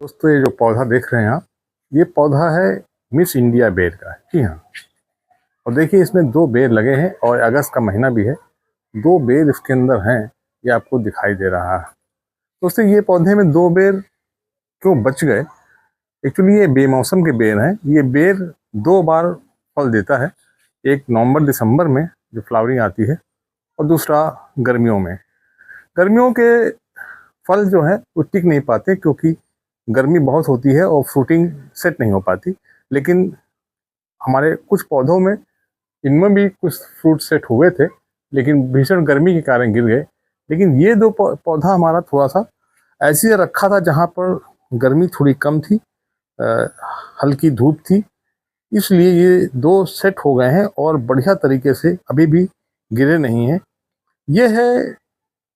दोस्तों ये जो पौधा देख रहे हैं आप, ये पौधा है मिस इंडिया बेर का। जी हाँ। और देखिए इसमें दो बेर लगे हैं और अगस्त का महीना भी है। दो बेर इसके अंदर हैं, ये आपको दिखाई दे रहा है। दोस्तों ये पौधे में दो बेर क्यों बच गए? एक्चुअली ये बेमौसम के बेर हैं। ये बेर दो बार फल देता है, एक नवंबर दिसंबर में जो फ्लावरिंग आती है, और दूसरा गर्मियों में। गर्मियों के फल जो है वो टिक नहीं पाते क्योंकि गर्मी बहुत होती है और फ्रूटिंग सेट नहीं हो पाती। लेकिन हमारे कुछ पौधों में, इनमें भी कुछ फ्रूट सेट हुए थे, लेकिन भीषण गर्मी के कारण गिर गए। लेकिन ये दो पौधा हमारा थोड़ा सा ऐसे रखा था जहाँ पर गर्मी थोड़ी कम थी, हल्की धूप थी, इसलिए ये दो सेट हो गए हैं और बढ़िया तरीके से अभी भी गिरे नहीं हैं। ये है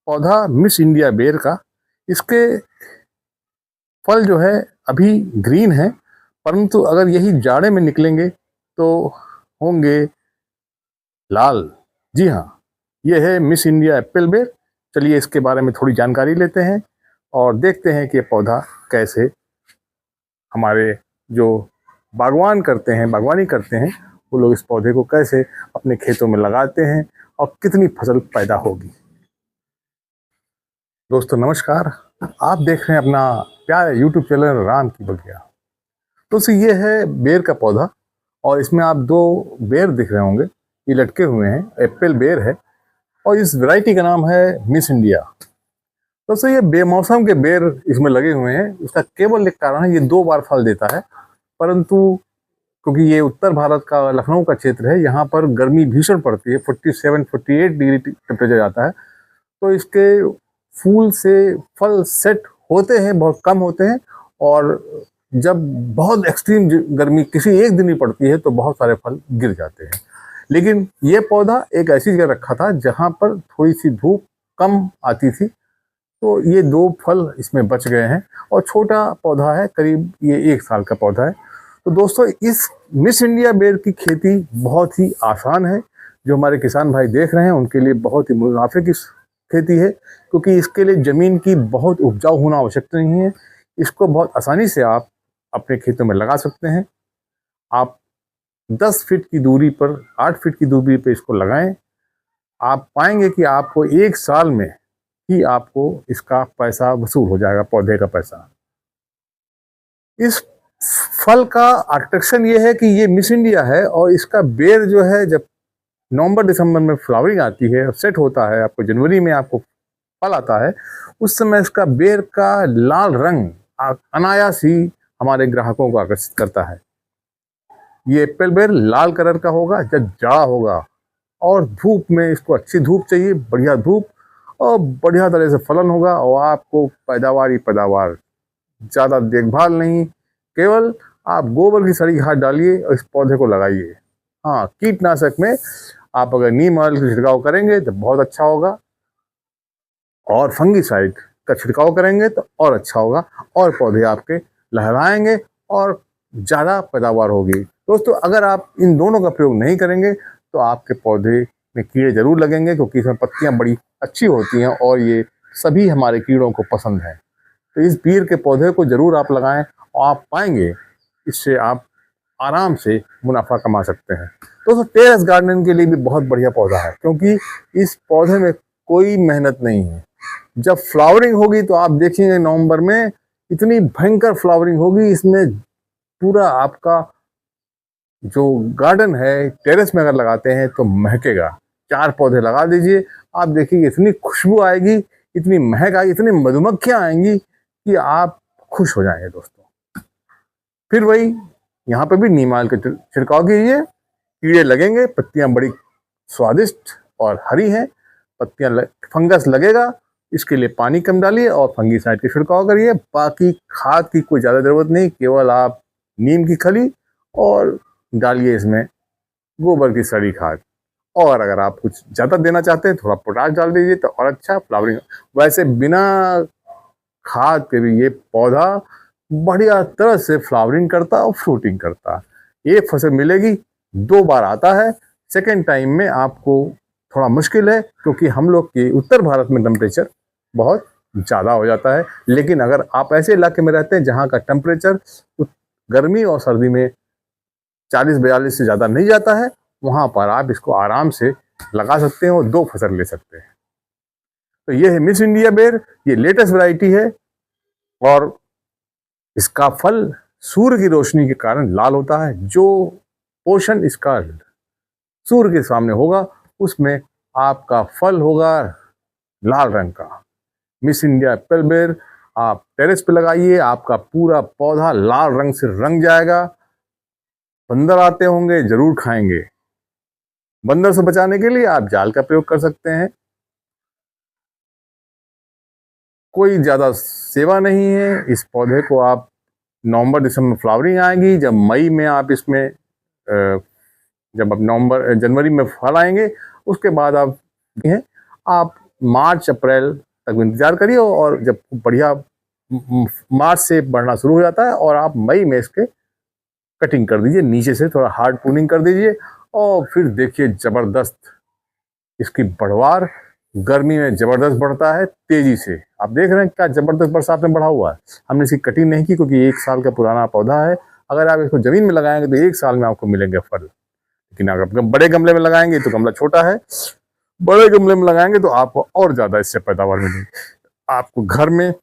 पौधा मिस इंडिया बेर का। इसके फल जो है अभी ग्रीन है, परंतु अगर यही जाड़े में निकलेंगे तो होंगे लाल। जी हाँ, ये है मिस इंडिया एप्पल बेर। चलिए इसके बारे में थोड़ी जानकारी लेते हैं और देखते हैं कि ये पौधा कैसे हमारे जो बागवानी करते हैं वो लोग इस पौधे को कैसे अपने खेतों में लगाते हैं और कितनी फसल पैदा होगी। दोस्तों नमस्कार, आप देख रहे हैं अपना प्यारे यूट्यूब चैनल राम की बगिया। तो ये है बेर का पौधा और इसमें आप दो बेर दिख रहे होंगे, ये लटके हुए हैं, एप्पल बेर है और इस वैरायटी का नाम है मिस इंडिया। दोस्तों ये बेमौसम के बेर इसमें लगे हुए हैं। इसका केवल एक कारण है, ये दो बार फल देता है, परंतु क्योंकि ये उत्तर भारत का लखनऊ का क्षेत्र है, यहाँ पर गर्मी भीषण पड़ती है, 47-48 डिग्री टेम्परेचर जाता है। तो इसके फूल से फल सेट होते हैं, बहुत कम होते हैं, और जब बहुत एक्सट्रीम गर्मी किसी एक दिन ही पड़ती है तो बहुत सारे फल गिर जाते हैं। लेकिन ये पौधा एक ऐसी जगह रखा था जहाँ पर थोड़ी सी धूप कम आती थी, तो ये दो फल इसमें बच गए हैं। और छोटा पौधा है, करीब ये 1 साल का पौधा है। तो दोस्तों इस मिस इंडिया बेर की खेती बहुत ही आसान है। जो हमारे किसान भाई देख रहे हैं उनके लिए बहुत ही मुनाफे की खेती है, क्योंकि इसके लिए ज़मीन की बहुत उपजाऊ होना आवश्यक नहीं है। इसको बहुत आसानी से आप अपने खेतों में लगा सकते हैं। आप 10 फीट की दूरी पर, 8 फीट की दूरी पर इसको लगाएं। आप पाएंगे कि आपको 1 साल में ही आपको इसका पैसा वसूल हो जाएगा, पौधे का पैसा। इस फल का अट्रैक्शन ये है कि ये मिस इंडिया है और इसका बेर जो है जब नवंबर दिसंबर में फ्लावरिंग आती है और सेट होता है, आपको जनवरी में आपको फल आता है, उस समय इसका बेर का लाल रंग अनायास ही हमारे ग्राहकों को आकर्षित करता है। ये एप्पल बेर लाल कलर का होगा जब जाड़ा होगा और धूप में इसको अच्छी धूप चाहिए, बढ़िया धूप, और बढ़िया तरह से फलन होगा और आपको पैदावार ही पैदावार, ज़्यादा देखभाल नहीं, केवल आप गोबर की सड़ी खाद डालिए और इस पौधे को लगाइए। हाँ, कीटनाशक में आप अगर नीम ऑयल का छिड़काव करेंगे तो बहुत अच्छा होगा, और फंगीसाइड का छिड़काव करेंगे तो और अच्छा होगा, और पौधे आपके लहराएंगे और ज़्यादा पैदावार होगी। दोस्तों अगर आप इन दोनों का प्रयोग नहीं करेंगे तो आपके पौधे में कीड़े जरूर लगेंगे, क्योंकि इसमें पत्तियां बड़ी अच्छी होती हैं और ये सभी हमारे कीड़ों को पसंद है। तो इस बेर के पौधे को जरूर आप लगाएं और आप पाएंगे इससे आप आराम से मुनाफा कमा सकते हैं। दोस्तों टेरेस गार्डनिंग के लिए भी बहुत बढ़िया पौधा है, क्योंकि इस पौधे में कोई मेहनत नहीं है। जब फ्लावरिंग होगी तो आप देखेंगे नवंबर में इतनी भयंकर फ्लावरिंग होगी, इसमें पूरा आपका जो गार्डन है, टेरेस में अगर लगाते हैं तो महकेगा। 4 पौधे लगा दीजिए, आप देखिए इतनी खुशबू आएगी, इतनी महक आएगी, इतनी मधुमक्खियां आएंगी कि आप खुश हो जाएंगे। दोस्तों फिर वही यहाँ पे भी नीम ऑयल का छिड़काव कीजिए, कीड़े लगेंगे, पत्तियां बड़ी स्वादिष्ट और हरी हैं, फंगस लगेगा, इसके लिए पानी कम डालिए और फंगीसाइड का छिड़काव करिए। बाकी खाद की कोई ज़्यादा ज़रूरत नहीं, केवल आप नीम की खली और डालिए इसमें गोबर की सड़ी खाद, और अगर आप कुछ ज़्यादा देना चाहते हैं थोड़ा पोटाश डाल दीजिए तो और अच्छा फ्लावरिंग। वैसे बिना खाद के भी ये पौधा बढ़िया तरह से फ्लावरिंग करता और फ्रूटिंग करता। एक फसल मिलेगी, 2 बार आता है, सेकेंड टाइम में आपको थोड़ा मुश्किल है, क्योंकि हम लोग के उत्तर भारत में टेम्परेचर बहुत ज़्यादा हो जाता है। लेकिन अगर आप ऐसे इलाके में रहते हैं जहाँ का टेम्परेचर गर्मी और सर्दी में 40-42 से ज़्यादा नहीं जाता है, वहाँ पर आप इसको आराम से लगा सकते हैं और 2 फसल ले सकते हैं। तो ये है मिस इंडिया बेर, ये लेटेस्ट वैरायटी है और इसका फल सूर्य की रोशनी के कारण लाल होता है। जो पोषण इसका सूर्य के सामने होगा उसमें आपका फल होगा लाल रंग का। मिस इंडिया एप्पल बेर आप टेरेस पे लगाइए, आपका पूरा पौधा लाल रंग से रंग जाएगा। बंदर आते होंगे, जरूर खाएंगे। बंदर से बचाने के लिए आप जाल का प्रयोग कर सकते हैं। कोई ज्यादा सेवा नहीं है। इस पौधे को आप नवंबर दिसंबर में फ्लावरिंग आएगी, जब मई में आप इसमें जब आप नवंबर जनवरी में फल आएंगे, उसके बाद आप मार्च अप्रैल तक इंतजार करिए और जब बढ़िया मार्च से बढ़ना शुरू हो जाता है और आप मई में इसके कटिंग कर दीजिए, नीचे से थोड़ा हार्ड प्रूनिंग कर दीजिए और फिर देखिए जबरदस्त इसकी बढ़वार गर्मी में जबरदस्त बढ़ता है तेजी से। आप देख रहे हैं क्या जबरदस्त बरसात में बढ़ा हुआ है। हमने इसकी कटिंग नहीं की क्योंकि 1 साल का पुराना पौधा है। अगर आप इसको जमीन में लगाएंगे तो 1 साल में आपको मिलेंगे फल। लेकिन अगर बड़े गमले में लगाएंगे तो गमला छोटा है, बड़े गमले में लगाएंगे तो आपको और ज्यादा इससे पैदावार मिलेगी। आपको घर में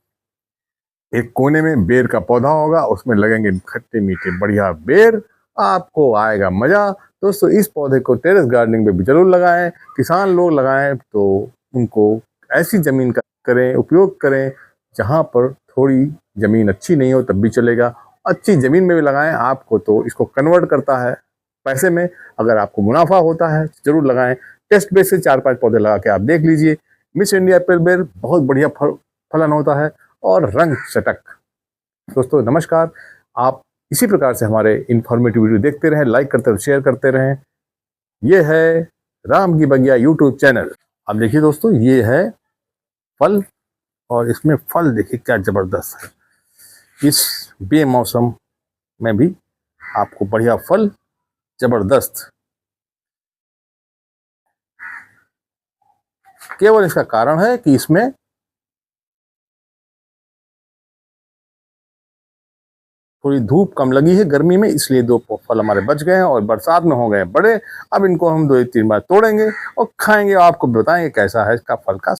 एक कोने में बेर का पौधा होगा, उसमें लगेंगे खट्टे मीठे बढ़िया बेर, आपको आएगा मजा। दोस्तों इस पौधे को टेरेस गार्डनिंग में भी जरूर लगाएं। किसान लोग लगाएं तो उनको ऐसी जमीन का करें, उपयोग करें जहां पर थोड़ी जमीन अच्छी नहीं हो तब भी चलेगा। अच्छी जमीन में भी लगाएं, आपको तो इसको कन्वर्ट करता है पैसे में। अगर आपको मुनाफा होता है जरूर लगाएं। टेस्ट बेस से 4-5 पौधे लगा के आप देख लीजिए। मिस इंडिया एप्पल बेर बहुत बढ़िया फलन होता है और रंग चटक। दोस्तों नमस्कार, आप इसी प्रकार से हमारे इंफॉर्मेटिव वीडियो देखते रहें, लाइक करते रहें, शेयर करते रहें। ये है राम की बगिया यूट्यूब चैनल। अब देखिए दोस्तों, ये है फल और इसमें फल देखिए क्या जबरदस्त है। इस बेमौसम में भी आपको बढ़िया फल जबरदस्त। केवल इसका कारण है कि इसमें थोड़ी धूप कम लगी है गर्मी में, इसलिए 2 फल हमारे बच गए हैं और बरसात में हो गए बड़े। अब इनको हम 2-3 बार तोड़ेंगे और खाएंगे, आपको बताएंगे कैसा है इसका फल का